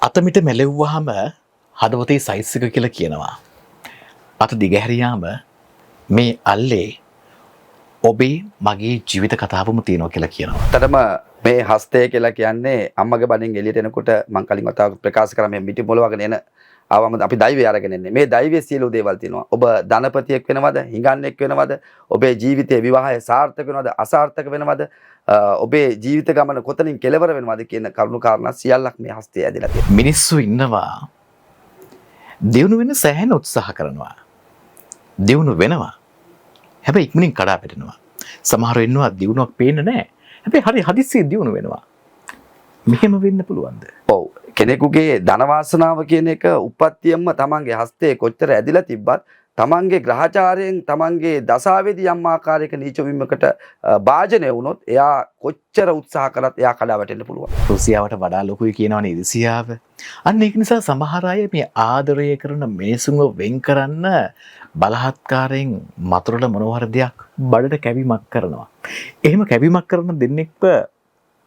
අතමිට මෙලෙව්වහම හදවතේ සයිස් එක කියලා කියනවා. අත දිගහැරියාම මේ අල්ලේ ඔබේ මගේ ජීවිත කතාවම තියෙනවා කියලා කියනවා. ඇත්තටම මේ හස්තය කියලා කියන්නේ අම්මගේ බඩින් එළියට එනකොට මම කලින් වතාවක් ප්‍රකාශ කරා මේ මිටි මොලවගෙන එන ආවම අපි දෛවය අරගෙන එන්නේ. මේ දෛවයේ සියලු දේවල් තියෙනවා. ඔබ ධනපතියෙක් වෙනවද? හිඟන්නෙක් වෙනවද? ඔබේ ජීවිතයේ විවාහය සාර්ථක වෙනවද? අසාර්ථක වෙනවද? ඔබේ ජීවිත ගමන කොතනින් කෙලවර වෙනවද කියන කරුණු කාරණා සියල්ලක් මේ හස්තයේ ඇදලා තියෙනවා. මිනිස්සු ඉන්නවා දියුණු වෙන සෑහෙන උත්සාහ කරනවා. දියුණු වෙනවා. හැබැයි ඉක්මනින් කඩා වැටෙනවා. සමහරව ඉන්නවා දියුණුවක් පේන්නේ නැහැ. හැබැයි හරි හදිස්සියේ දියුණු වෙනවා. මෙහෙම වෙන්න පුළුවන්ද? ඔව්. කෙනෙකුගේ ධන වාසනාව කියන එක උප්පත්තියෙන්ම තමන්ගේ හස්තේ කොච්චර ඇදිලා තිබ්බත් තමන්ගේ ග්‍රහචාරයෙන් තමන්ගේ දසාවේදී යම් ආකාරයක නීච වීමකට භාජනය වුණොත් එයා කොච්චර උත්සාහ කරත් එයා කඩා වැටෙන්න පුළුවන්. රුසියාවට වඩා ලොකුයි කියනවනේ ඉරිසියාව. අන්න ඒක නිසා සමහර අය මේ ආදරය කරන මිනිසුන්ව වෙන් කරන්න බලහත්කාරයෙන් මතුරුල මොනවර දෙයක් බඩට කැවීමක් කරනවා. එහෙම කැවීමක් කරන දෙන්නෙක්ව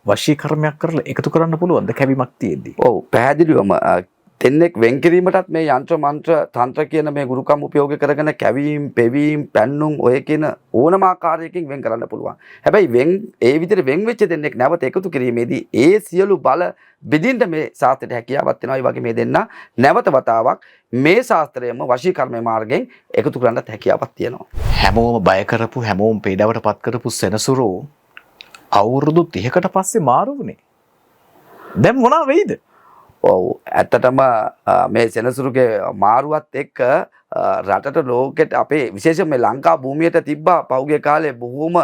වශී කර්මයක් කරලා එකතු කරන්න පුළුවන්ද කැවීමක් තියෙද්දි? ඔව් පැහැදිලිවම දෙන්නෙක් වෙන් කිරීමටත් මේ යන්ත්‍ර මන්ත්‍ර තන්ත්‍ර කියන මේ ගුරුකම් උපයෝග කරගෙන කැවීම්, පෙවීම්, පැන්නුම් ඔය කියන ඕනම ආකාරයකින් වෙන් කරන්න පුළුවන්. හැබැයි ඒ විදිහට වෙන් වෙච්ච දෙන්නෙක් නැවත එකතු කිරීමේදී ඒ සියලු බල බෙදින්න මේ ශාස්ත්‍රයට හැකියාවක් වෙනවා. ඒ වගේ මේ දෙන්න නැවත වතාවක් මේ ශාස්ත්‍රයම වශී කර්ම මාර්ගයෙන් එකතු කරන්නත් හැකියාවක් තියෙනවා. හැමෝම බය කරපු හැමෝම පීඩාවට පත් කරපු සෙනසුරු අවුරුදු 30කට පස්සේ මාරු වුණේ. දැන් මොනවා වෙයිද? ඔව් ඇත්තටම මේ සෙනසුරුගේ මාරුවත් එක්ක රටට ලෝකෙට අපේ විශේෂයෙන් මේ ලංකා භූමියට තිබ්බා පහුගිය කාලේ බොහොම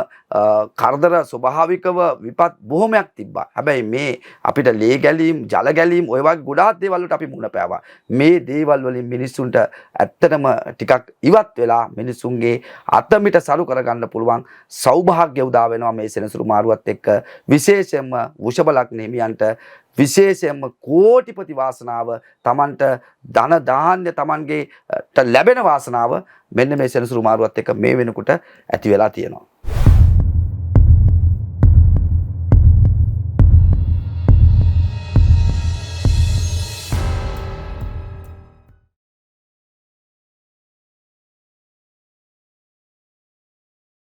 කරදර ස්වභාවිකව විපත් බොහොමයක් තිබ්බා. හැබැයි මේ අපිට ලේ ගැලීම්, ජල ගැලීම් ඔය වගේ ගොඩාක් දේවල් වලට අපි මුහුණ පෑවා. මේ දේවල් වලින් මිනිස්සුන්ට ඇත්තටම ටිකක් ඉවත් වෙලා මිනිස්සුන්ගේ අතමිට සරු කරගන්න පුළුවන් සෞභාග්‍ය උදා වෙනවා මේ සෙනසුරු මාරුවත් එක්ක. විශේෂයෙන්ම වෘෂභ ලග්න හිමියන්ට විශේෂයෙන්ම කෝටිපති වාසනාව තමන්ට ධන ධාන්‍ය තමන්ගේ ලැබෙන වාසනාව මෙන්න මේ සෙනසුරු මාරුවත් එක්ක මේ වෙනකොට ඇති වෙලා තියෙනවා.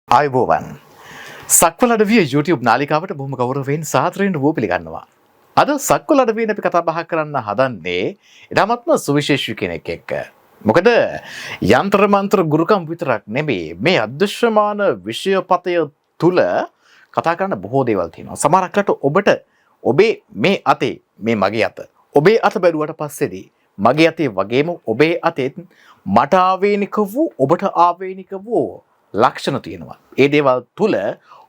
ආයුබෝවන්. සක්වල අඩවිය YouTube නාලිකාවට බොහොම ගෞරවයෙන් සාදරයෙන් වූ පිළිගන්නවා. අද සක්වල අඩවියෙන් අපි කතා බහ කරන්න හදන්නේ ඊටමත්ම සුවිශේෂී කෙනෙක් එක්ක. මොකද යන්ත්‍ර මන්ත්‍ර ගුරුකම් විතරක් නෙමෙයි මේ අදෘශ්‍යමාන විෂයපතය තුල කතා කරන්න බොහෝ දේවල් තියෙනවා. සමහරකට ඔබට ඔබේ මේ අතේ මේ මගේ අත ඔබේ අත බැලුවට පස්සේදී මගේ අතේ වගේම ඔබේ අතෙත් මට ආවේනික වූ ඔබට ආවේනික වූ ලක්ෂණ තියෙනවා. ඒ දේවල් තුල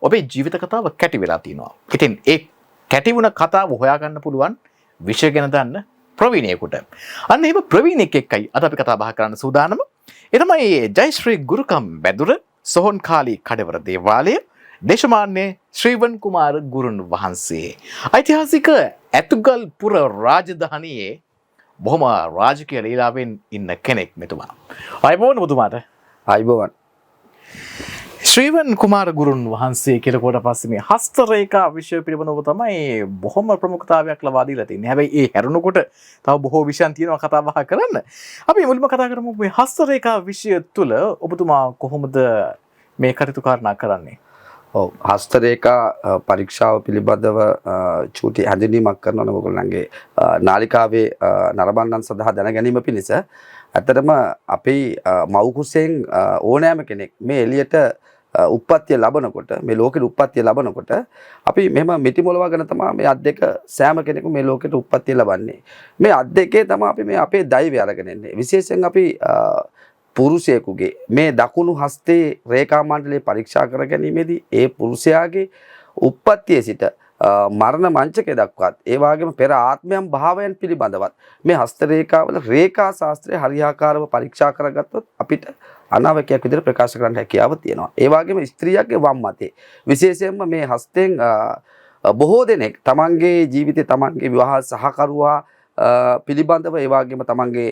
ඔබේ ජීවිත කතාව කැටි වෙලා තියෙනවා. ඉතින් ඒ කැටි වුණ කතාව හොයාගන්න පුළුවන් විෂය ගැන දන්න ප්‍රවීණයෙකුට. අන්න එහෙම ප්‍රවීණෙක් එක්කයි අද අපි කතා බහ කරන්න සූදානම. ඒ තමයි ජයශ්‍රී ගුරුකම් බැදුර සොහොන්කාලී කඩවර දේවාලය දේශමාන්‍ය ශ්‍රීවන් කුමාර ගුරුන් වහන්සේ. ඓතිහාසික ඇතුගල්පුර රාජධානියේ බොහොම රාජකීය ලීලාවෙන් ඉන්න කෙනෙක් මෙතුමා. අයබෝවන් මුතුමාට. ආයුබෝවන්. ශ්‍රීවන් කුමාර ගුරුන් වහන්සේ කියලා කොට පස්සේ මේ හස්ත රේඛා විෂය පිළිබඳව තමයි බොහොම ප්‍රමුඛතාවයක් ලබා දීලා තියෙන්නේ. හැබැයි ඒ හැරුණකොට තව බොහෝ විෂයන් තියෙනවා කතා බහ කරන්න. අපි මුලින්ම කතා කරමු මේ හස්ත රේඛා විෂය තුල ඔබතුමා කොහොමද මේ කටයුතු කාරණා කරන්නේ? ඔව් හස්ත රේඛා පරීක්ෂාව පිළිබඳව චූටි හැඳින්වීමක් කරනවා ඔයගොල්ලන්ගේ නාලිකාවේ නරඹන්නන් සඳහා දැන ගැනීම පිණිස ඇත්තටම අපි මව් කුසෙන් ඕනෑම කෙනෙක් මේ එළියට උප්පත්තිය ලබනකොට මේ ලෝකෙට උප්පත්තිය ලබනකොට අපි මෙහෙම මිටි මොලවගෙන තමයි මේ අත් දෙක සෑම කෙනෙකු මේ ලෝකෙට උප්පත්තිය ලබන්නේ. මේ අත් දෙකේ තමයි අපි මේ අපේ දෛවය අරගෙන එන්නේ. විශේෂයෙන් අපි පුරුෂයෙකුගේ මේ දකුණු හස්තේ රේඛා මණ්ඩලය පරීක්ෂා කර ගැනීමේදී ඒ පුරුෂයාගේ උප්පත්තියේ සිට මරණ මංචකය දක්වාත් ඒ වගේම පෙර ආත්මයන් භාවයන් පිළිබඳවත් මේ හස්ත රේඛාවල රේඛා ශාස්ත්‍රය හරියාකාරව පරීක්ෂා කරගත්තොත් අපිට අනාවකයක් විදිහට ප්‍රකාශ කරන්න හැකියාව තියෙනවා. ඒ වගේම ස්ත්‍රියගේ වම් අතේ විශේෂයෙන්ම මේ හස්තෙන් බොහෝ දෙනෙක් තමන්ගේ ජීවිතේ තමන්ගේ විවාහ සහකරුවා පිළිබඳව ඒ වගේම තමන්ගේ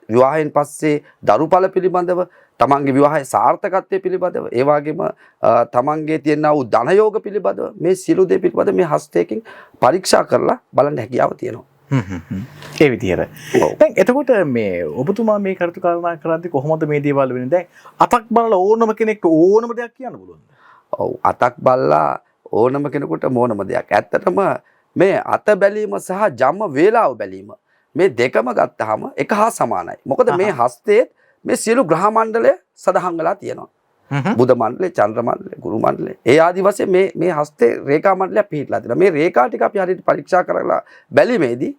විවාහයෙන් පස්සේ දරුපල පිළිබඳව තමන්ගේ විවාහයේ සාර්ථකත්වය පිළිබඳව ඒ වගේම තමන්ගේ තියෙනා වූ ධනයෝග පිළිබඳව මේ සියලු දේ පිළිබඳව මේ හස්තයකින් පරීක්ෂා කරලා බලන්න හැකියාව තියෙනවා. ඒ විදිහට. දැන් එතකොට මේ ඔබතුමා මේ කටයුතු කරනා කරද්දී කොහොමද මේ දේවල් වෙන්නේ? දැන් අතක් බලලා ඕනම කෙනෙක්ට ඕනම දෙයක් කියන්න පුළුවන්ද? ඔව් අතක් බල්ලා ඕනම කෙනෙකුට මොනම දෙයක්. ඇත්තටම මේ අත බැලීම සහ ජම්ම වේලාව බැලීම මේ දෙකම ගත්තාම එක හා සමානයි. මොකද මේ හස්තයේ මේ සියලු ග්‍රහ මණ්ඩලය සඳහන් වෙලා තියෙනවා. බුධ මණ්ඩලය, චන්ද්‍ර මණ්ඩලය, ගුරු මණ්ඩලය. ඒ ආදි වශයෙන් මේ හස්තේ රේඛා මණ්ඩලයක් පිහිටලා තියෙනවා. මේ රේඛා ටික අපි හරියට පරීක්ෂා කරලා බැලීමේදී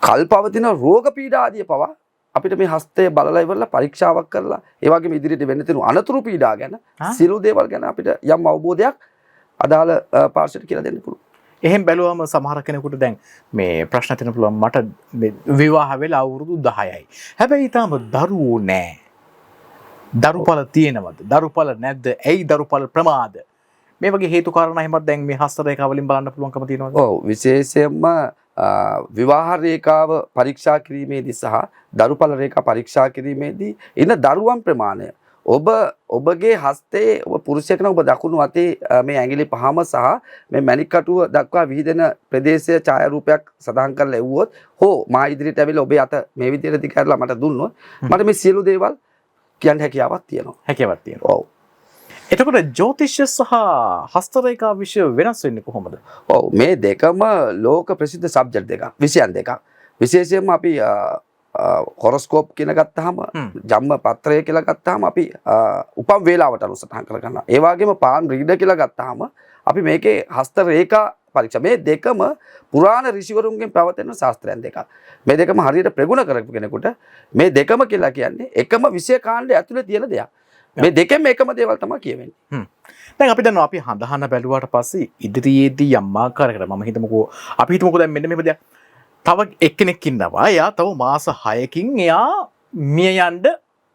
කල්පවතින රෝග පීඩා ආදිය පවා අපිට මේ හස්තය බලලා ඉවරලා පරීක්ෂාවක් කරලා ඒ වගේම ඉදිරියට වෙන්න තියෙන අනතුරු පීඩා ගැන සියලු දේවල් ගැන අපිට යම් අවබෝධයක් අදාළ පාර්ශ්වයට කියලා දෙන්න පුළුවන්. එහෙන් බැලුවම සමහර කෙනෙකුට දැන් මේ ප්‍රශ්න තියෙන පුළුවන් මට විවාහ වෙලා අවුරුදු 10යි. හැබැයි තාම දරුවෝ නැහැ. දරුපල තියෙනවද? දරුපල නැද්ද? ඇයි දරුපල ප්‍රමාද? මේ වගේ හේතු කාරණා එහෙමත් දැන් මේ හස්ත රේඛාව වලින් බලන්න පුළුවන්කම තියෙනවද? ඔව් විශේෂයෙන්ම විවාහ රේඛාව පරීක්ෂා කිරීමේදී සහ දරුපල රේඛා පරීක්ෂා කිරීමේදී ඉන්න දරුවන් ප්‍රමාණය ඔබගේ හස්තයේ ඔබ පුරුෂයෙක් නම් ඔබ දකුණු අතේ මේ ඇඟිලි පහම සහ මේ මැණික් කටුව දක්වා විහිදෙන ප්‍රදේශයේ ඡායාරූපයක් සඳහන් කරලා එවුවොත් හෝ මා ඉදිරියට ඇවිල්ලා ඔබේ අත මේ විදිහට දික් කරලා මට දුන්නොත් මට මේ සියලු දේවල් කියන්න හැකියාවක් තියෙනවා. හැකියාවක් තියෙනවා. ඔව්. එතකොට ජ්‍යොතිෂ්‍ය සහ හස්තරේඛා විෂය වෙනස් වෙන්නේ කොහොමද? ඔව් මේ දෙකම ලෝක ප්‍රසිද්ධ සබ්ජෙක්ට් දෙකක්, විෂයන් දෙකක්. විශේෂයෙන්ම අපි හොරොස්කෝප් කියන ගත්තාම ජම්ම පත්‍රය කියලා ගත්තාම අපි උපම් වේලාවට අනුසටහන් කරගන්නවා. ඒ වගේම පාන් රීඩර් කියලා ගත්තාම අපි මේකේ හස්ත රේඛා පරීක්ෂා මේ දෙකම පුරාණ ඍෂිවරුන්ගෙන් පැවතෙන ශාස්ත්‍රයන් දෙකක්. මේ දෙකම හරියට ප්‍රගුණ කරපු කෙනෙකුට මේ දෙකම කියලා කියන්නේ එකම විෂය කාණ්ඩය ඇතුලේ තියෙන දෙයක්. මේ දෙකෙන්ම එකම දේවල් තමයි කියවෙන්නේ. දැන් අපි දන්නවා අපි හඳහන බැලුවාට පස්සේ ඉදිරියේදී යම් ආකාරයකට මම හිතමුකෝ අපි හිතමුකෝ දැන් මෙන්න මෙහෙම දෙයක්. තව එක්කෙනෙක් ඉන්නවා. එයා තව මාස 6කින් එයා මිය යන්න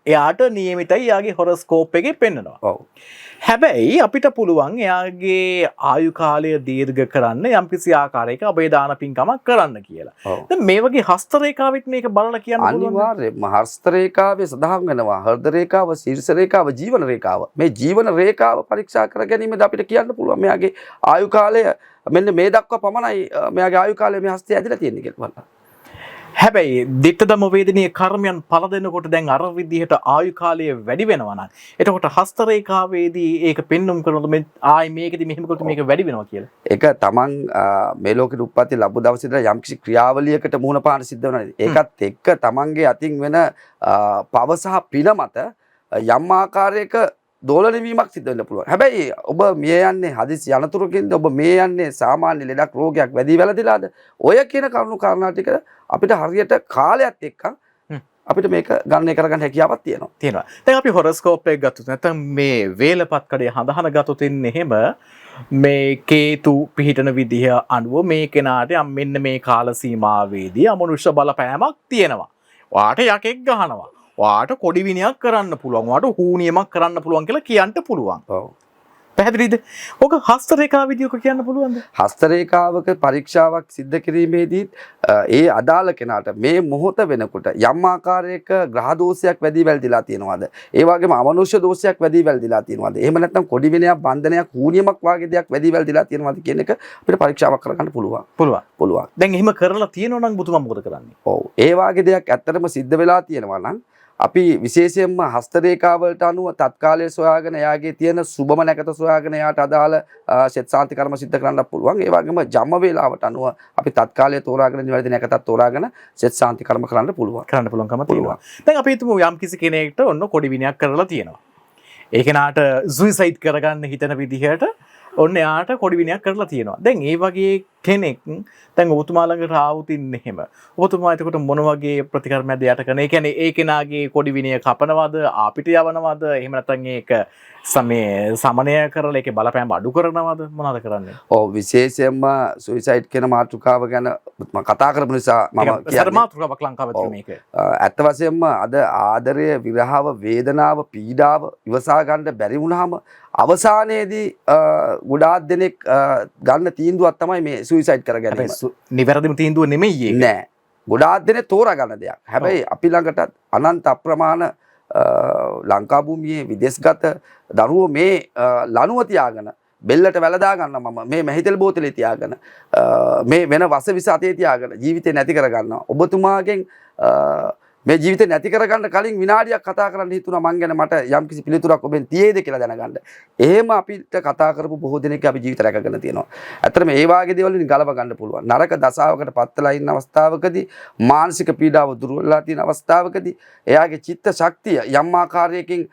එයාට නියමිතයි එයාගේ හොරොස්කෝප් එකේ පෙන්නනවා. ඔව්. හැබැයි අපිට පුළුවන් එයාගේ ආයු කාලය දීර්ඝ කරන්න යම්කිසි ආකාරයක අබේදාන පින්කමක් කරන්න කියලා. දැන් මේ වගේ හස්ත රේඛාවෙත් මේක බලලා කියන්න පුළුවන්. අනිවාර්යයෙන්ම හස්ත රේඛාවේ සඳහන් වෙනවා හෘද රේඛාව, ශීර්ෂ රේඛාව, ජීවන රේඛාව. මේ ජීවන රේඛාව පරීක්ෂා කර ගැනීමෙන් අපිට කියන්න පුළුවන් මෙයාගේ ආයු කාලය මෙන්න මේ දක්වා පමණයි මෙයාගේ ආයු කාලය මේ හස්තය ඇදලා තියෙන්නේ කියලා බලන්න. හැබැයි ditta dhamma වේදනීය කර්මයන් පළ දෙනකොට දැන් අර විදිහට ආයු කාලය වැඩි වෙනවා නම් එතකොට හස්ත රේඛාවේදී ඒක පෙන්눔 කරනකොට මේ ආයි මේකෙදි මෙහෙම කරොත් මේක වැඩි වෙනවා කියලා. ඒක තමන් මේ ලෝකෙට උප්පත්ති ලැබු දවසේ ඉඳලා යම්කිසි ක්‍රියාවලියකට මුහුණ පාන්න සිද්ධ වෙනවා. ඒකත් එක්ක තමන්ගේ අතින් වෙන පව සහ පින මත යම් ආකාරයක දෝලන වීමක් සිද්ධ වෙන්න පුළුවන්. හැබැයි ඔබ මිය යන්නේ හදිසි අනතුරකින්ද ඔබ මිය යන්නේ සාමාන්‍ය ලෙඩක් රෝගයක් වැඩි වැළඳිලාද? ඔය කියන කරුණු කාරණා ටික අපිට හරියට කාලයත් එක්ක අපිට මේක ගණනය කරගන්න හැකියාවක් තියෙනවා. තියෙනවා. දැන් අපි හොරොස්කෝප් එක ගත්තොත් නැත්නම් මේ වේලපත් කඩේ හඳහන ගත්තොත් ඉන්නේ එහෙම මේ කේතු පිහිටන විදිහ අනුව මේ කෙනාට මෙන්න මේ කාල සීමාවේදී අමනුෂ්‍ය බලපෑමක් තියෙනවා. වාට යකෙක් ගහනවා. වාට කොඩි විනයක් කරන්න පුළුවන්. වාට හූනියමක් කරන්න පුළුවන් කියලා කියන්න පුළුවන්. ඔව්. පැහැදිලිද? ඔක හස්ත රේඛා විදියක කියන්න පුළුවන්ද? හස්ත රේඛාවක පරීක්ෂාවක් සිද්ධ කිරීමේදී ඒ අදාළ කෙනාට මේ මොහොත වෙනකොට යම් ආකාරයක ග්‍රහ දෝෂයක් වැඩි වැළඳිලා තියෙනවද? ඒ වගේම අමනුෂ්‍ය දෝෂයක් වැඩි වැළඳිලා තියෙනවද? එහෙම නැත්නම් කොඩි විනයක්, බන්ධනයක්, හූනියමක් වගේ දෙයක් වැඩි වැළඳිලා තියෙනවද කියන එක අපිට පරීක්ෂාවක් කරගන්න පුළුවන්. පුළුවන්. දැන් එහෙම කරලා තියෙනවා නම් බුදුමා මොකද කරන්නේ? ඔව්. ඒ වගේ දෙයක් ඇත්තටම සිද්ධ වෙලා තියෙනවා නම් අපි විශේෂයෙන්ම හස්ත රේඛාවලට අනුව තත්කාලයේ සොයාගෙන එයාගේ තියෙන සුබම නැකත සොයාගෙන එයාට අදාළ සෙත් සාන්ති කර්ම සිද්ධ කරන්න පුළුවන්. ඒ වගේම ජම්ම වේලාවට අනුව අපි තත්කාලයේ තෝරාගෙන නිවැරදි නැකතත් තෝරාගෙන සෙත් සාන්ති කර්ම කරන්න පුළුවන්. පුළුවන්කම තියෙනවා. දැන් අපි හිතමු යම් කිසි කෙනෙක්ට ඔන්න කොඩි විනයක් කරලා තියෙනවා. ඒ කෙනාට සුයිසයිඩ් කරගන්න හිතන විදිහට ඔන්න එයාට කොඩි විනයක් කරලා තියෙනවා. දැන් ඒ වගේ කෙනෙක් දැන් ඔබතුමා ළඟට ආවුත් ඉන්නේ එහෙම. ඔබතුමා එතකොට මොන වගේ ප්‍රතිකර්මයක්ද යට කරන්නේ? ඒ කියන්නේ ඒ කෙනාගේ කොඩි විනය කපනවද? අපිට යවනවද? එහෙම නැත්නම් ඒක සමනය කරලා ඒකේ බලපෑම අඩු කරනවද? මොනවද කරන්නේ? ඔව් විශේෂයෙන්ම සුයිසයිඩ් කියන මාතෘකාව ගැන මම කතා කරපු නිසා මම කියන්නේ මාතෘකාවක් ලංකාවේ මේක. ඇත්ත වශයෙන්ම අද ආදරය, විරහව, වේදනාව, පීඩාව ඉවසා ගන්න බැරි වුණාම අවසානයේදී ගොඩාක් දෙනෙක් ගන්න තීන්දුවක් තමයි මේ සුයිසයිඩ් කර ගැනීම. නිවැරදිම තීන්දුව නෙමෙයි ඒක. නෑ. ගොඩාක් දෙනෙක් තෝරා ගන්න දෙයක්. හැබැයි අපි ළඟටත් අනන්ත අප්‍රමාණ ලංකා භූමියේ විදේශගත දරුවෝ මේ ලනුව තියාගෙන බෙල්ලට වැලදා ගන්නවා මම මේ මහිතෙල් බෝතලේ තියාගෙන මේ වෙන වස විස අතේ තියාගෙන ජීවිතේ නැති කර ගන්නවා. ඔබතුමාගෙන් මේ ජීවිතේ නැති කරගන්න කලින් විනාඩියක් කතා කරන්න හිතුණා මං ගැන මට යම්කිසි පිළිතුරක් ඔබෙන් තියෙයිද කියලා දැනගන්න. එහෙම අපිට කතා කරපු බොහෝ දෙනෙක් අපි ජීවිත රැකගෙන තියෙනවා. ඇත්තටම ඒ වාගේ දේවල් වලින් ගලව ගන්න පුළුවන්. නරක දසාවකට පත්ලා ඉන්න අවස්ථාවකදී මානසික පීඩාව දුර වෙලා තියෙන අවස්ථාවකදී එයාගේ චිත්ත ශක්තිය යම් ආකාරයකින්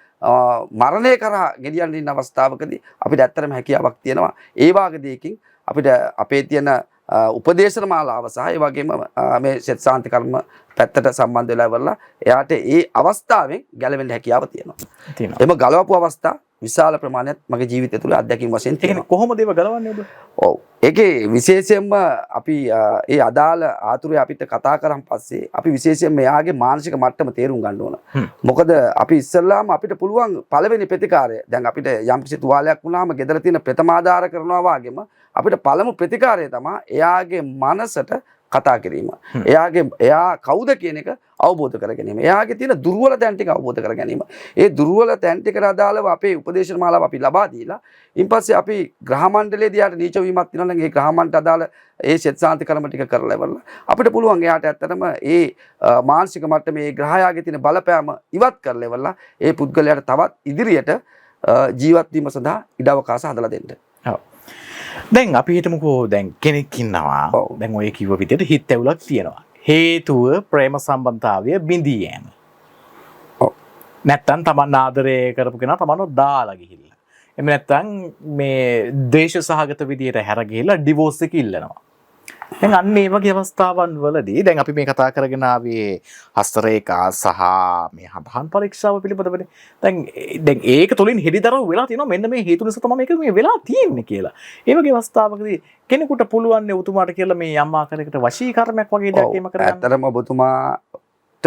මරණය කරා ගෙනියන්න ඉන්න අවස්ථාවකදී අපිට ඇත්තටම හැකියාවක් තියෙනවා. ඒ වාගේ දෙයකින් අපිට අපේ තියෙන උපදේශන මාලාව සහ ඒ වගේම මේ සෙත් සාන්ති කර්ම පැත්තට සම්බන්ධ වෙලා ඉවරලා එයාට ඒ අවස්ථාවෙන් ගැලවෙන්න හැකියාව තියෙනවා. එම ගලවපු අවස්ථා විශාල ප්‍රමාණයක් මගේ ජීවිතය තුළ අත්දැකීම් වශයෙන් තියෙනවා. කොහොමද ඒව ගලවන්නේ ඔබ? ඔව්. ඒකේ විශේෂයෙන්ම අපි ඒ අදාළ ආතුරේ අපිට කතා කරන් පස්සේ අපි විශේෂයෙන්ම එයාගේ මානසික මට්ටම තේරුම් ගන්න ඕන. මොකද අපි ඉස්සල්ලාම අපිට පුළුවන් පළවෙනි ප්‍රතිකාරය දැන් අපිට යම්කිසි තුවාලයක් වුණාම ගෙදර තියෙන ප්‍රථමාධාර කරනවා වගේම අපිට පළමු ප්‍රතිකාරය තමයි එයාගේ මනසට කතා කිරීම. එයා කවුද කියන එක අවබෝධ කර ගැනීම. එයාගේ තියෙන දුර්වල තැන් ටික අවබෝධ කර ගැනීම. ඒ දුර්වල තැන් ටිකට අදාළව අපේ උපදේශන මාලාව අපි ලබා දීලා ඉන්පස්සේ අපි ග්‍රහ මණ්ඩලයේදී යාට නීච වීමක් තියෙනවා නම් ඒ ග්‍රහ මණ්ඩලට අදාළ ඒ සෙත් සාන්ති කර්ම ටික කරලා ඉවරලා අපිට පුළුවන් එයාට ඇත්තටම ඒ මානසික මට්ටමේ ඒ ග්‍රහයාගේ තියෙන බලපෑම ඉවත් කරලා ඉවරලා ඒ පුද්ගලයාට තවත් ඉදිරියට ජීවත් වීම සඳහා ඉඩ අවකාශ හදලා දෙන්න. ඔව්. දැන් අපි හිතමුකෝ දැන් කෙනෙක් ඉන්නවා. දැන් ඔය කිව්ව විදිහට හිත ඇවුලක් තියෙනවා. හේතුව ප්‍රේම සම්බන්ධතාවය බිඳී යෑම. ඔව්. නැත්තම් තමන් ආදරය කරපු කෙනා තමන්ව දාලා ගිහිල්ලා. එහෙම නැත්තම් මේ ද්වේෂ සහගත විදියට හැර ගිහිල්ලා ඩිවෝස් එක ඉල්ලනවා. දැන් අන්න ඒ වගේ අවස්ථාවන් වලදී දැන් අපි මේ කතා කරගෙන ආවේ හස්තරේඛා සහ මේ හදහන් පරීක්ෂාව පිළිබඳවනේ. දැන් ඒක තුලින් හෙලිදරව් වෙලා තියෙනවා මෙන්න මේ හේතු නිසා තමයි මේක මේ වෙලා තියෙන්නේ කියලා. ඒ වගේ අවස්ථාවකදී කෙනෙකුට පුළුවන් නේ උතුමාට කියලා මේ යම් ආකාරයකට වශී කර්මයක් වගේ දෙයක් එහෙම කරගන්න. ඇත්තටම ඔබතුමාට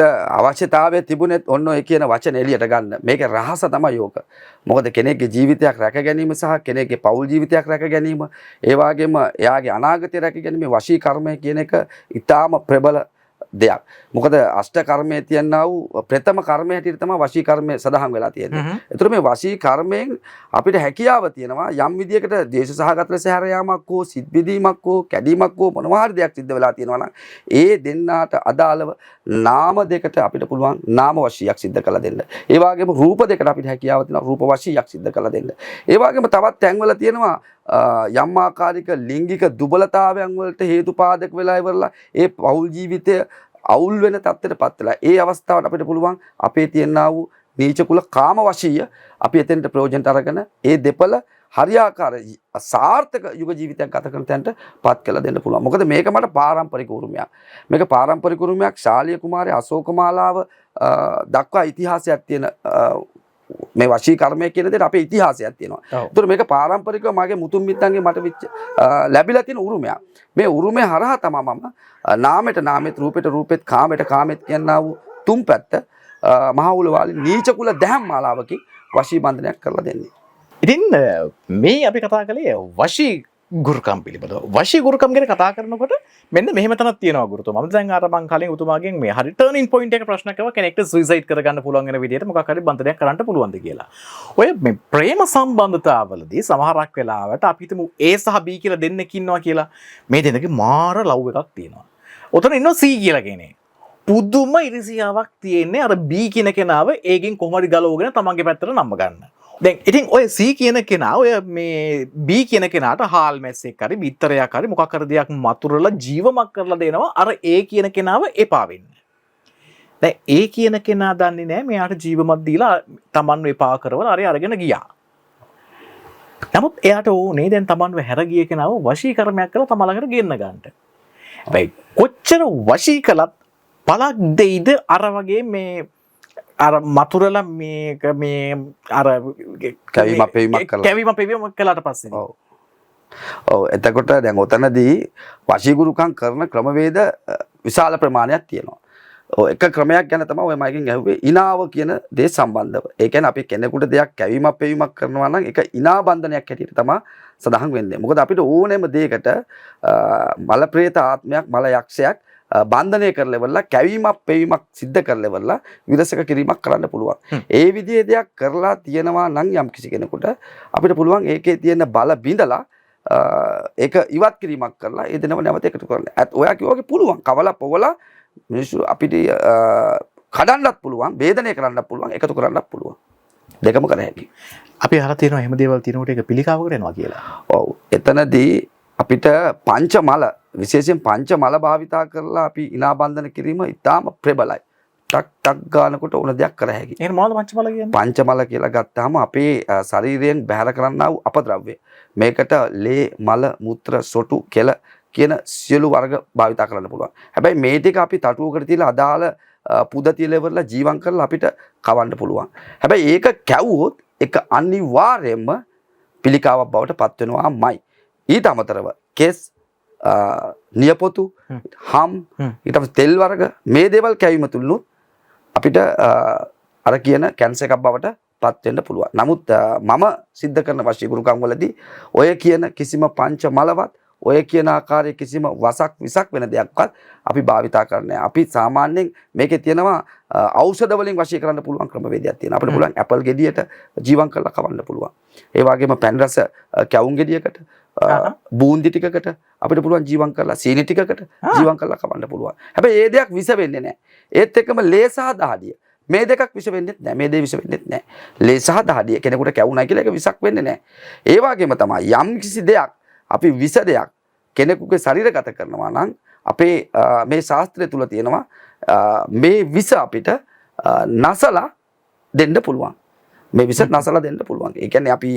අවශ්‍යතාවය තිබුණෙත් ඔන්න ඔය කියන වචන එළියට ගන්න. මේකේ රහස තමයි ඕක. මොකද කෙනෙක්ගේ ජීවිතයක් රැක ගැනීම සහ කෙනෙක්ගේ පෞල් ජීවිතයක් රැක ගැනීම, ඒ වගේම එයාගේ අනාගතය රැක ගැනීම වශී කර්මය කියන එක ඊටාම ප්‍රබල දෙයක්. මොකද අෂ්ට කර්මයේ තියනා වූ ප්‍රථම කර්මය හැටියට තමයි වශී කර්මය සඳහන් වෙලා තියෙන්නේ. ඒතර මේ වශී කර්මයෙන් අපිට හැකියාව තියෙනවා යම් විදියකට දේශ සහගත ලෙස හැර යාමක් හෝ සිත් බිදීමක් හෝ කැඩීමක් හෝ මොනවා හරි දෙයක් සිද්ධ වෙලා තියෙනවා නම් ඒ දෙන්නාට අදාළව නාම දෙකට අපිට පුළුවන් නාම වශීයක් සිද්ධ කරලා දෙන්න. ඒ වගේම රූප දෙකට අපිට හැකියාව තියෙනවා රූප වශීයක් සිද්ධ කරලා දෙන්න. ඒ වගේම තවත් තැන්වල තියෙනවා යම් ආකාරික ලිංගික දුබලතාවයන් වලට හේතුපාදක වෙලා ඉවරලා ඒ පෞල් ජීවිතය අවුල් වෙන තත්ත්වයට පත් වෙලා ඒ අවස්ථාවට අපිට පුළුවන් අපේ තියෙනා වූ නීච කුල කාම වශීය අපි එතෙන්ට ප්‍රයෝජනට අරගෙන ඒ දෙපළ හරියාකාර සාර්ථක යුග ජීවිතයක් ගත කරන තැනට පත් කළ දෙන්න පුළුවන්. මොකද මේක මට පාරම්පරික උරුමයක්. මේක පාරම්පරික උරුමයක් ශාලිය කුමාරී අශෝකමාලාව දක්වා ඉතිහාසයක් තියෙන මේ වශී කර්මය කියන දෙයට අපේ ඉතිහාසයක් තියෙනවා. ඒතර මේක පාරම්පරිකව මගේ මුතුන් මිත්තන්ගේ මට ලැබිලා තියෙන උරුමයක්. මේ උරුමය හරහා තමයි මම නාමයට නාමෙත් රූපෙට රූපෙත් කාමයට කාමෙත් කියනා වූ තුන් පැත්ත මහවුල වාලි නීච කුල දැහැම් මාලාවකින් වශී බන්ධනයක් කරලා දෙන්නේ. ඉතින් මේ අපි කතා කළේ වශී ගුරුකම් පිළිබඳව. වශී ගුරුකම් ගැන කතා කරනකොට මෙන්න මෙහෙම තැනක් තියෙනවා ගුරුතුමා. මම දැන් අර මං කලින් උතුමාගෙන් මේ හරි ටර්නින් පොයින්ට් එක ප්‍රශ්න කරනවා කෙනෙක්ට සුයිසයිඩ් කරගන්න පුළුවන් වෙන විදිහට මොකක් හරි බන්ධනයක් කරන්න පුළුවන්ද කියලා. ඔය මේ ප්‍රේම සම්බන්ධතාවවලදී සමහරක් වෙලාවට අපි හිතමු A සහ B කියලා දෙන්නෙක් ඉන්නවා කියලා. මේ දෙන්නගේ මාර ලව් එකක් තියෙනවා. ඔතන ඉන්නවා C කියලා කෙනෙක්. පුදුම ඉරිසියාවක් තියෙන්නේ අර B කියන කෙනාව ඒගෙන් කොහොම හරි ගලවගෙන තමන්ගේ පැත්තට නම්ම ගන්න. දැන් ඉතින් ඔය C කියන කෙනා ඔය මේ B කියන කෙනාට හාල් මැස්සෙක් හරි බිත්තරයක් හරි මොකක් හරි දෙයක් මතුරලා ජීවමක් කරලා දෙනවා අර A කියන කෙනාව එපා වෙන්න. දැන් A කියන කෙනා දන්නේ නැහැ මෙයාට ජීවමක් දීලා තමන්ව එපා කරවලා අර අරගෙන ගියා. නමුත් එයාට ඕනේ දැන් තමන්ව හැර ගිය කෙනාව වශී කර්මයක් කරලා තම ළඟට ගෙන්න ගන්නට. හැබැයි කොච්චර වශී කළත් පළක් දෙයිද අර වගේ මේ අර මතුරලා මේක මේ අර කැවීම පෙවීමක් කළාට පස්සේ. ඔව් එතකොට දැන් ඔතනදී වශීගුරුකම් කරන ක්‍රමවේද විශාල ප්‍රමාණයක් තියෙනවා. ඔව් එක ක්‍රමයක් ගැන තමයි ඔය මයිකින් ඇහුවේ ඉනාව කියන දේ සම්බන්ධව. ඒ කියන්නේ අපි කෙනෙකුට දෙයක් කැවීමක් පෙවීමක් කරනවා නම් ඒක ඉනා බන්ධනයක් හැටියට තමයි සඳහන් වෙන්නේ. මොකද අපිට ඕනෑම දෙයකට මල ප්‍රේත ආත්මයක් මල යක්ෂයක් බන්ධනය කරලෙවලා කැවීමක් පෙවීමක් සිද්ධ කරලෙවලා විරසක කිරීමක් කරන්න පුළුවන්. ඒ විදිහේ දෙයක් කරලා තියෙනවා නම් යම් කිසි කෙනෙකුට අපිට පුළුවන් ඒකේ තියෙන බල බිඳලා ඒක ඉවත් කිරීමක් කරලා ඒ දෙනම නැවත එකතු කරන්න. ඔයා කිව්වා වගේ පුළුවන්. කවලා පොවලා මිනිස්සු අපිට කඩන්නත් පුළුවන්, වේදනය කරන්නත් පුළුවන්, එකතු කරන්නත් පුළුවන්. දෙකම කර හැකියි. අපි අහලා තියෙනවා එහෙම දේවල් තියෙනකොට ඒක පිළිකාවකට එනවා කියලා. ඔව්. එතනදී අපිට පංචමල විශේෂයෙන් පංචමල භාවිතා කරලා අපි ඉනා බන්ධන කිරීම ඉතාම ප්‍රබලයි. ටක් ටක් ගන්නකොට ඕන දෙයක් කර හැකියි. එහෙනම් මොනවද පංචමල කියන්නේ? පංචමල කියලා ගත්තාම අපේ ශරීරයෙන් බැහැර කරන්නා වූ අපද්‍රව්‍ය. මේකට ලේ, මල, මුත්‍ර, සොටු, කෙල කියන සියලු වර්ග භාවිතා කරන්න පුළුවන්. හැබැයි මේ ටික අපි තටුවකට තියලා අදාළ පුද තියලා ජීවම් කරලා අපිට කවන්න පුළුවන්. හැබැයි ඒක කැවුවොත් ඒක අනිවාර්යයෙන්ම පිළිකාවක් බවට පත් වෙනවාමයි. ඊට අමතරව කෙස්, නියපොතු, හම්, ඊට පස්සේ තෙල් වර්ග මේ දේවල් කැවීම තුලුත් අපිට අර කියන කැන්සර් එකක් බවට පත් වෙන්න පුළුවන්. නමුත් මම සිද්ධ කරන වශී ගුරුකම් වලදී ඔය කියන කිසිම පංච මලවත් ඔය කියන ආකාරයේ කිසිම වසක් විසක් වෙන දෙයක්වත් අපි භාවිතා කරන්නේ නැහැ. අපි සාමාන්‍යයෙන් මේකේ තියෙනවා ඖෂධ වලින් වශී කරන්න පුළුවන් ක්‍රමවේදයක් තියෙනවා. අපිට පුළුවන් ඇපල් ගෙඩියට ජීවම් කරලා කවන්න පුළුවන්. ඒ වගේම පැන් රස කැවුම් ගෙඩියකට බූන්දි ටිකකට අපිට පුළුවන් ජීවම් කරලා සීනි ටිකකට ජීවම් කරලා කවන්න පුළුවන්. හැබැයි ඒ දෙයක් විස වෙන්නේ නැහැ. ඒත් එක්කම ලේ සහ දහඩිය මේ දෙකක් විස වෙන්නේ නැහැ. මේ දෙක විස වෙන්නේ නැහැ. ලේ සහ දහඩිය කෙනෙකුට කැවුණා කියලා ඒක විසක් වෙන්නේ නැහැ. ඒ වගේම තමයි යම් කිසි දෙයක් අපි විස දෙයක් කෙනෙකුගේ ශරීරගත කරනවා නම් අපේ මේ ශාස්ත්‍රය තුල තියෙනවා මේ විස අපිට නසලා දෙන්න පුළුවන්. මේ විස නසලා දෙන්න පුළුවන්. ඒ කියන්නේ අපි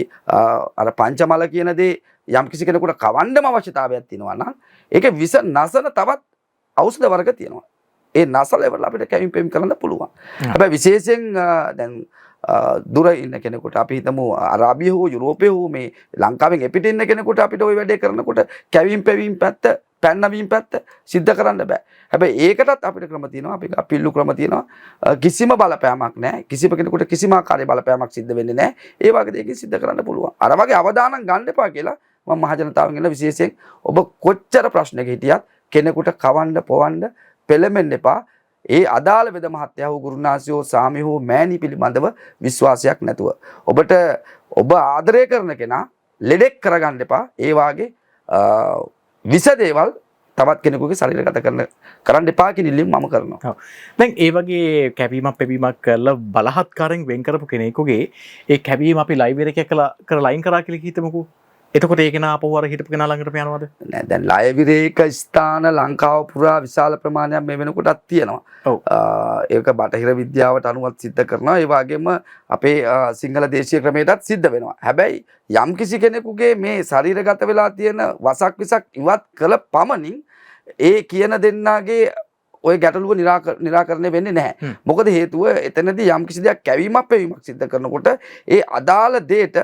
අර පංචමල කියන දේ යම් කිසි කෙනෙකුට කවන්නම අවශ්‍යතාවයක් තියෙනවා නම් ඒකේ විස නසන තවත් ඖෂධ වර්ග තියෙනවා. ඒ නසල වල අපිට කැවීම් පෙවීම් කරන්න පුළුවන්. හැබැයි විශේෂයෙන් දැන් දුර ඉන්න කෙනෙකුට අපි හිතමු අරාබිය හෝ යුරෝපය හෝ මේ ලංකාවෙන් එපිට ඉන්න කෙනෙකුට අපිට ওই වැඩේ කරනකොට කැවීම් පෙවීම් පැත්ත පැන්නවීම් පැත්ත සිද්ධ කරන්න බෑ. හැබැයි ඒකටත් අපිට ක්‍රම තියෙනවා. අපි පිල්ලු ක්‍රම තියෙනවා. කිසිම බලපෑමක් නැහැ. කිසිම කෙනෙකුට කිසිම ආකාරයේ බලපෑමක් සිද්ධ වෙන්නේ නැහැ. ඒ වගේ දෙයකින් සිද්ධ කරන්න පුළුවන්. අර වගේ අවදානම් ගන්න එපා කියලා මම මහජනතාවෙන් ඉන්න විශේෂයෙන් ඔබ කොච්චර ප්‍රශ්නක හිටියත් කෙනෙකුට කවන්න පොවන්න පෙළඹෙන්න එපා. ඒ අදාළ වෙද මහත්තයා හෝ ගුරුනාසියෝ සාමි හෝ මෑණි පිළිබඳව විශ්වාසයක් නැතුව ඔබට ඔබ ආදරය කරන කෙනා ලෙඩෙක් කරගන්න එපා. ඒ වාගේ විස දේවල් තවත් කෙනෙකුගේ ශරීරගත කරන්න එපා කියන ඉල්ලීම මම කරනවා. දැන් ඒ වගේ කැවීමක් පෙවීමක් කරලා බලහත්කාරයෙන් වෙන් කරපු කෙනෙකුගේ ඒ කැවීම අපි ලයිව් එකක කරලා ලයින් කරා කියලා හිතමුකෝ. එතකොට ඒක නා අපව අර හිටපු කෙනා ළඟටම යනවද? නෑ දැන් ලයවිරේක ස්ථාන ලංකාව පුරා විශාල ප්‍රමාණයක් මේ වෙනකොටත් තියෙනවා. ඒක බටහිර විද්‍යාවට අනුවත් සිද්ධ කරනවා. ඒ වගේම අපේ සිංහල දේශීය ක්‍රමයටත් සිද්ධ වෙනවා. හැබැයි යම් කිසි කෙනෙකුගේ මේ ශරීරගත වෙලා තියෙන වසක් විසක් ඉවත් කළ පමණින් ඒ කියන දෙන්නාගේ ඔය ගැටලුව निराකරණය වෙන්නේ නැහැ. මොකද හේතුව එතනදී යම් කිසි දෙයක් කැවීමක් පෙවීමක් සිද්ධ කරනකොට ඒ අදාළ දෙයට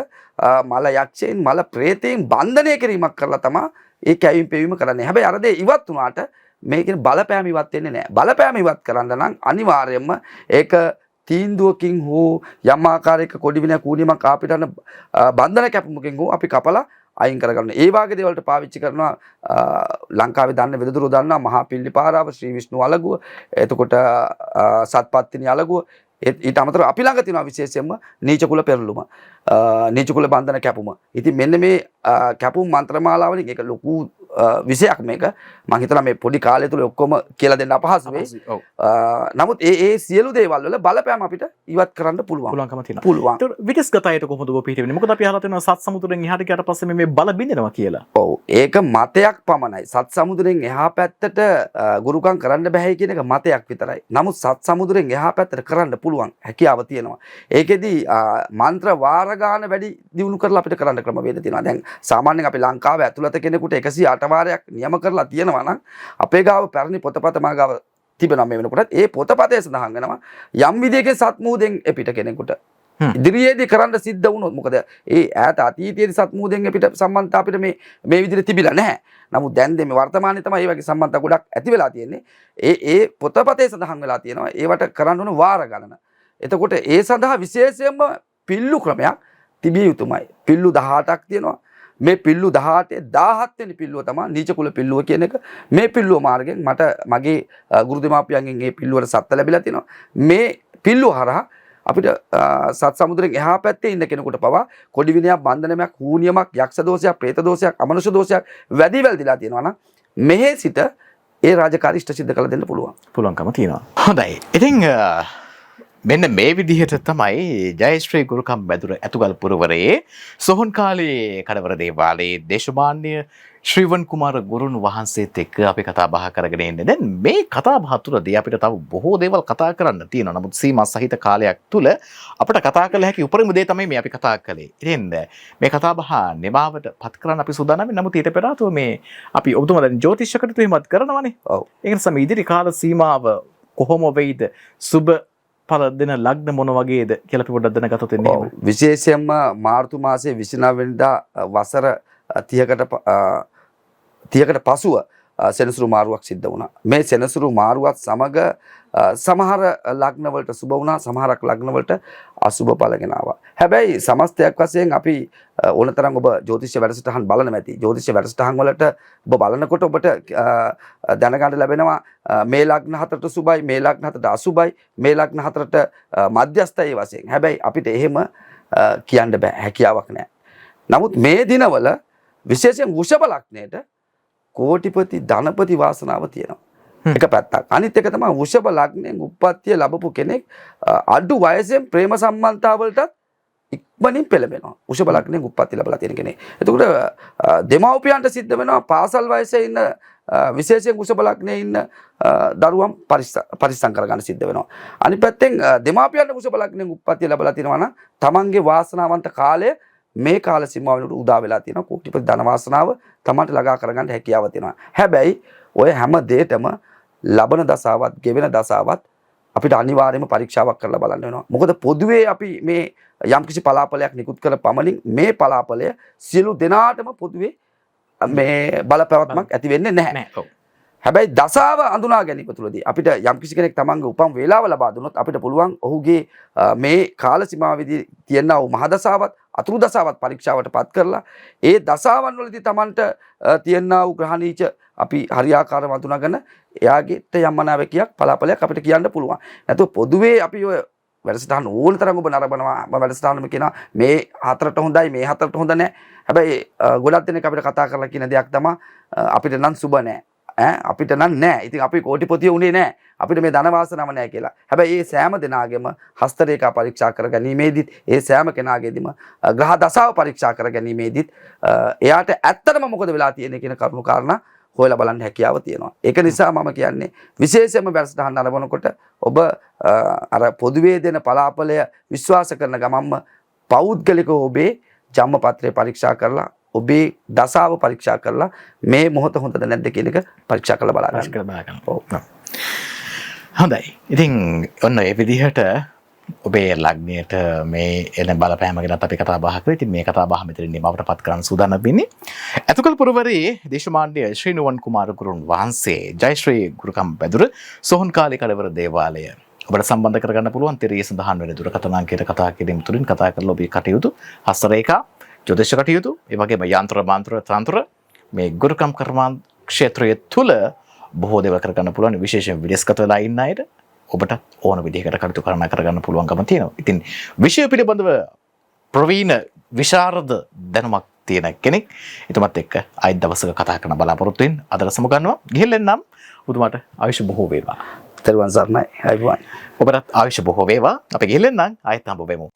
මල යක්ෂයෙන් මල ප්‍රේතයෙන් බන්ධනය කිරීමක් කරලා තමයි ඒ කැවීම පෙවීම කරන්නේ. හැබැයි අර දේ ඉවත් වුණාට මේකේ බලපෑම ඉවත් වෙන්නේ නැහැ. බලපෑම ඉවත් කරන්න නම් අනිවාර්යයෙන්ම ඒක තීන්දුවකින් හෝ යම් ආකාරයක කොඩි විනය කූණියමක් අපිට බන්ධන කැපුමකින් හෝ අපි කපලා අයින් කරගන්න. ඒ වගේ දේවල්ට පාවිච්චි කරනවා ලංකාවේ දන්න වෙදදුරු දන්නා මහා පිල්ලිපාරාව ශ්‍රී විෂ්ණු අලගුව, එතකොට සත්පත්තිනි අලගුව, ඊට අමතරව අපි ළඟ තියෙනවා විශේෂයෙන්ම නීච කුල පෙරළුම, නීච කුල බන්ධන කැපුම. ඉතින් මෙන්න මේ කැපුම් මන්ත්‍රමාලා වලින් ඒක ලොකු විෂයක් මේක. මම හිතනවා මේ පොඩි කාලය තුල ඔක්කොම කියලා දෙන්න අපහසු වෙයි. නමුත් ඒ සියලු දේවල් වල බලපෑම අපිට ඉවත් කරන්න පුළුවන්කම තියෙනවා. පුළුවන්. ඒතකොට විදස්ගතයට කොහොමද ඔබ පිළිවෙන්නේ? මොකද අපි අහලා තියෙනවා සත් සමුද්‍රයෙන් එහාට ගියාට පස්සේ මේ බල බින්දෙනවා කියලා. ඔව්. ඒක මතයක් පමණයි. සත් සමුද්‍රයෙන් එහා පැත්තට ගුරුකම් කරන්න බෑ කියන එක මතයක් විතරයි. නමුත් සත් සමුද්‍රයෙන් එහා පැත්තට කරන්න පුළුවන් හැකියාව තියෙනවා. ඒකෙදි මන්ත්‍ර වාර ගාන වැඩි දියුණු කරලා අපිට කරන්න ක්‍රම වේද තියෙනවා. දැන් සාමාන්‍යයෙන් අපි ලංකාවේ ඇතුළත කෙනෙකුට 108 වාරයක් නියම කරලා තියෙනවා නම් අපේ ගාව පැරණි පොතපත මා ගාව තිබෙනවා මේ වෙනකොටත්. ඒ පොතපතේ සඳහන් වෙනවා යම් විදියකින් සත් මුහුදෙන් එපිට කෙනෙකුට ඉදිරියේදී කරන්න සිද්ධ වුණොත් මොකද ඒ ඈත අතීතයේදී සත් මුහුදෙන් එපිට සම්බන්ධතා අපිට මේ විදිහට තිබිලා නැහැ. නමුත් දැන් මේ වර්තමානයේ තමයි මේ වගේ සම්බන්ධතා ගොඩක් ඇති වෙලා තියෙන්නේ. ඒ පොතපතේ සඳහන් වෙලා තියෙනවා ඒවට කරන්න ඕන වාර ගණන. එතකොට ඒ සඳහා විශේෂයෙන්ම පිල්ලු ක්‍රමයක් තිබිය යුතුමයි. පිල්ලු 18ක් තියෙනවා. මේ පිල්ලු 18 17 වෙනි පිල්ලුව තමයි නීච කුල පිල්ලුව කියන එක. මේ පිල්ලුව මාර්ගයෙන් මට මගේ ගුරු දෙමාපියන්ගෙන් මේ පිල්ලුවට සත්ත ලැබිලා තිනවා. මේ පිල්ලුව හරහා අපිට සත් සමුද්‍රයෙන් එහා පැත්තේ ඉන්න කෙනෙකුට පවා කොඩි විනයක් බන්ධනයක් හූනියමක් යක්ෂ දෝෂයක් പ്രേත දෝෂයක් අමනුෂ්‍ය දෝෂයක් වැඩි වැල්දිලා තියෙනවා නම් මෙහි සිට ඒ රාජකාරී ඉෂ්ට සිද්ධ කළ දෙන්න පුළුවන්කම තියෙනවා. හොඳයි. ඉතින් මෙන්න මේ විදිහට තමයි ජයශ්‍රී ගුරුකම් බැදුර ඇතුගල් පුරවරයේ සොහොන් කාලේ කඩවර දේවාලයේ දේශමාන්‍ය ශ්‍රීවන් කුමාර ගුරුන් වහන්සේත් එක්ක අපි කතා බහ කරගෙන ඉන්නේ. දැන් මේ කතා බහ තුළදී අපිට තව බොහෝ දේවල් කතා කරන්න තියෙනවා. නමුත් සීමා සහිත කාලයක් තුල අපිට කතා කළ හැකි උපරිම දේ තමයි මේ අපි කතා කළේ. ඉතින් මේ කතා බහ නිමාවට පත් කරන්න අපි සූදානම්. නමුත් ඊට පෙර ආතෝ මේ අපි ඔබතුමා දැන් ජ්‍යොතිෂයකට එහෙමත් කරනවානේ. ඔව්. ඒ නිසා මේ ඉදිරි කාල සීමාව කොහොම වෙයිද? සුබ පල දෙන ලග්න මොන වගේද කියලා අපි පොඩ්ඩක් දැනගත්තොත් එන්නේ එහෙම. විශේෂයෙන්ම මාර්තු මාසයේ 29 වෙනිදා වසර 30කට පසුව සෙනසුරු මාරුවක් සිද්ධ වුණා. මේ සෙනසුරු මාරුවත් සමග සමහර ලග්නවලට සුබ වුණා, සමහරක් ලග්නවලට අසුබ ඵලගෙන ආවා. හැබැයි සමස්තයක් වශයෙන් අපි ඕනතරම් ඔබ ජ්‍යොතිෂ වැඩසටහන් බලන මැති. ජ්‍යොතිෂ වැඩසටහන් වලට ඔබ බලනකොට ඔබට දැනගන්න ලැබෙනවා මේ ලග්න හතරට සුබයි, මේ ලග්න හතරට අසුබයි, මේ ලග්න හතරට මධ්‍යස්ථයි වශයෙන්. හැබැයි අපිට එහෙම කියන්න බෑ, හැකියාවක් නැහැ. නමුත් මේ දිනවල විශේෂයෙන් වෘෂභ ලග්නයට කෝටිපති ධනපති වාසනාව තියෙනවා. එක පැත්තක්. අනිත් එක තමයි වෘෂභ ලග්නයෙන් උප්පත්තිය ලැබපු කෙනෙක් අඩු වයසෙන් ප්‍රේම සම්බන්ධතාවලට ඉක්මනින් පෙළඹෙනවා. වෘෂභ ලග්නයෙන් උප්පත්ති ලැබලා තියෙන කෙනෙක්. එතකොට දෙමව්පියන්ට සිද්ධ වෙනවා පාසල් වයසේ ඉන්න විශේෂයෙන් වෘෂභ ලග්නයේ ඉන්න දරුවන් පරිස්සම් කරගන්න සිද්ධ වෙනවා. අනිත් පැත්තෙන් දෙමාපියන්ට වෘෂභ ලග්නයෙන් උප්පත්තිය ලැබලා තිනවා නම් තමන්ගේ වාසනාවන්ත කාලය මේ කාල සීමාවෙකට උදා වෙලා තියෙනවා. කෝටිපති ධන වාසනාව තමන්ට ළඟා කරගන්න හැකියාව තියෙනවා. හැබැයි ඔය හැම දෙයකම ලබන දසාවත් ගෙවෙන දසාවත් අපිට අනිවාර්යයෙන්ම පරීක්ෂාවක් කරලා බලන්න වෙනවා. මොකද පොදුවේ අපි මේ යම්කිසි පලාපලයක් නිකුත් කළ පමණින් මේ පලාපලය සියලු දෙනාටම පොදුවේ මේ බලපෑමක් ඇති වෙන්නේ නැහැ. හැබැයි දසාව අඳුනා ගැනීම තුළදී අපිට යම්කිසි කෙනෙක් තමන්ගේ උපම් වේලාව ලබා දුන්නොත් අපිට පුළුවන් ඔහුගේ මේ කාල සීමාවෙදී තියෙනා වූ මහ දසාවත් අතුරු දසාවත් පරීක්ෂාවට පත් කරලා ඒ දසාවන් වලදී තමන්ට තියෙනා වූ ග්‍රහ නීච අපි හරියාකාරව අඳුනාගෙන එයාගේට යම් මනාවකයක් පලාපලයක් අපිට කියන්න පුළුවන්. නැත්නම් පොදුවේ අපි ඔය වැඩසටහන ඕන තරම් ඔබ නරඹනවා. වැඩසටහනම කියනවා මේ හතරට හොඳයි මේ හතරට හොඳ නැහැ. හැබැයි ගොඩක් දෙනෙක් අපිට කතා කරලා කියන දෙයක් තමයි අපිට නම් සුබ නැහැ. අපිට නම් නැහැ. ඉතින් අපි කෝටිපතිය උනේ නැහැ. අපිට මේ ධන වාසනාව නැහැ කියලා. හැබැයි මේ සෑම දෙනාගේම හස්ත රේඛා පරීක්ෂා කර ගැනීමේදීත් ඒ සෑම කෙනාගේදීම ග්‍රහ දසාව පරීක්ෂා කර ගැනීමේදීත් එයාට ඇත්තටම මොකද වෙලා තියෙන්නේ කියන කරුණු කාරණා හොයලා බලන්න හැකියාව තියෙනවා. ඒක නිසා මම කියන්නේ විශේෂයෙන්ම වැඩසටහන ආරම්භනකොට ඔබ අර පොදුවේ දෙන පලාපලය විශ්වාස කරන ගමන්ම පෞද්ගලිකව ඔබේ ජන්මපත්‍රය පරීක්ෂා කරලා ඔබේ දසාව පරීක්ෂා කරලා මේ මොහොත හොඳද නැද්ද කියන එක පරීක්ෂා කරලා බලන්න. හොඳයි. ඉතින් ඔන්න ඒ විදිහට ඔබේ ලග්නයට මේ එන බලපෑම ගැන අපි කතා බහ කරා. ඉතින් මේ කතා බහ මෙතනින් නිමවට පත් කරන්න සූදානම් වෙන්නේ. ඇතුකල් පුරවරයේ දේශමාන්‍ය ශ්‍රීනුවන් කුමාර ගුරුන් වහන්සේ ජයශ්‍රී ගුරුකම් බැදුර සොහොන් කාලේ කඩවර දේවාලය ඔබට සම්බන්ධ කරගන්න පුළුවන්. තිරිය සඳහන් වෙන දුරකථන අංකයට කතා කිරීම තුලින් කතා කරලා ඔබේ කටයුතු හස්ත රේඛා ජ්‍යොතිෂ කටයුතු ඒ වගේම යන්ත්‍ර මාන්ත්‍ර තන්ත්‍ර මේ ගුරුකම් කර්මාන්ත ක්ෂේත්‍රය තුල බොහෝ දේවල් කරගන්න පුළුවන්. විශේෂයෙන් විදේශගත වෙලා ඉන්න අයට ඔබට ඕන විදිහකට කටයුතු කරගන්න පුළුවන්කම තියෙනවා. ඉතින් විෂය පිළිබඳව ප්‍රවීණ විශාරද දැනුමක් තියෙන කෙනෙක් එතුමත් එක්ක ආයෙත් දවසක කතා කරන බලාපොරොත්තු වෙන අදට සමුගන්නවා. ගිහිල්ලා නම් ඔබතුමාට ආයුෂ බොහෝ වේවා. තෙරුවන් සරණයි. අයිබෝන්. ඔබට ආයුෂ බොහෝ වේවා. අපි ගිහිල්ලා නම් ආයෙත් හම්බ වෙමු.